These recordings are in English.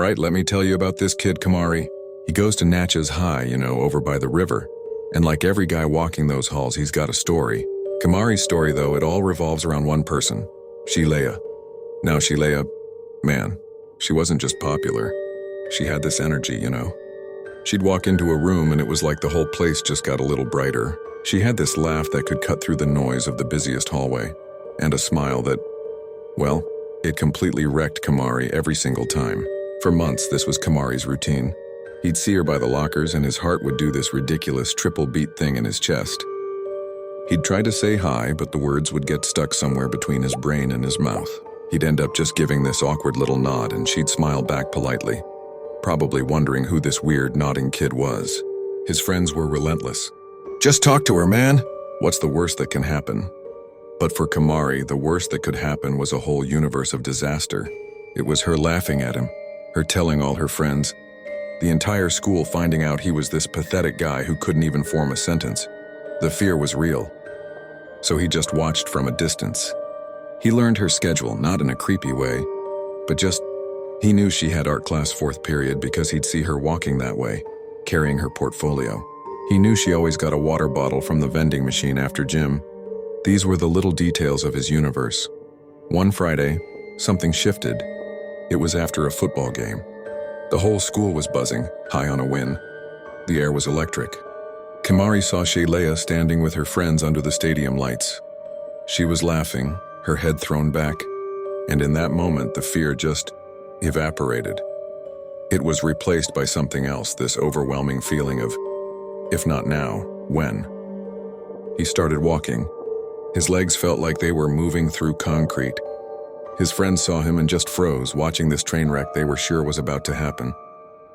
right, let me tell you about this kid, Kamari. He goes to Natchez High, over by the river. And like every guy walking those halls, he's got a story. Kamari's story, though, it all revolves around one person, Shilea. Now, Shilea, man, she wasn't just popular. She had this energy, She'd walk into a room and it was like the whole place just got a little brighter. She had this laugh that could cut through the noise of the busiest hallway, and a smile that, well, it completely wrecked Kamari every single time. For months, this was Kamari's routine. He'd see her by the lockers and his heart would do this ridiculous triple beat thing in his chest. He'd try to say hi, but the words would get stuck somewhere between his brain and his mouth. He'd end up just giving this awkward little nod and she'd smile back politely, probably wondering who this weird nodding kid was. His friends were relentless. Just talk to her, man. What's the worst that can happen? But for Kamari, the worst that could happen was a whole universe of disaster. It was her laughing at him, her telling all her friends, the entire school finding out he was this pathetic guy who couldn't even form a sentence. The fear was real. So he just watched from a distance. He learned her schedule, not in a creepy way, but just, he knew she had art class 4th period because he'd see her walking that way, carrying her portfolio. He knew she always got a water bottle from the vending machine after gym. These were the little details of his universe. One Friday, something shifted. It was after a football game. The whole school was buzzing, high on a win. The air was electric. Kamari saw Shilea standing with her friends under the stadium lights. She was laughing, her head thrown back, and in that moment the fear just evaporated. It was replaced by something else, this overwhelming feeling of, if not now, when? He started walking. His legs felt like they were moving through concrete. His friends saw him and just froze, watching this train wreck they were sure was about to happen.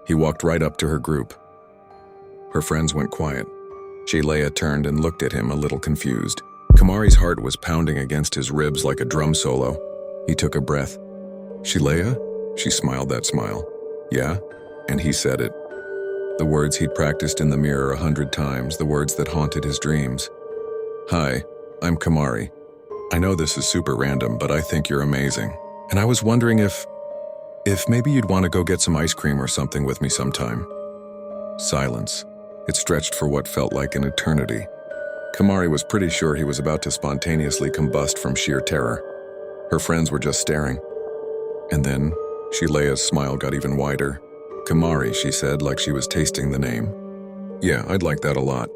He walked right up to her group. Her friends went quiet. Shilea turned and looked at him, a little confused. Kamari's heart was pounding against his ribs like a drum solo. He took a breath. Shilea? She smiled that smile. Yeah? And he said it. The words he'd practiced in the mirror 100 times, the words that haunted his dreams. Hi, I'm Kamari. I know this is super random, but I think you're amazing. And I was wondering if maybe you'd want to go get some ice cream or something with me sometime. Silence. It stretched for what felt like an eternity. Kamari was pretty sure he was about to spontaneously combust from sheer terror. Her friends were just staring. And then, Shilea's smile got even wider. Kamari, she said, like she was tasting the name. Yeah, I'd like that a lot.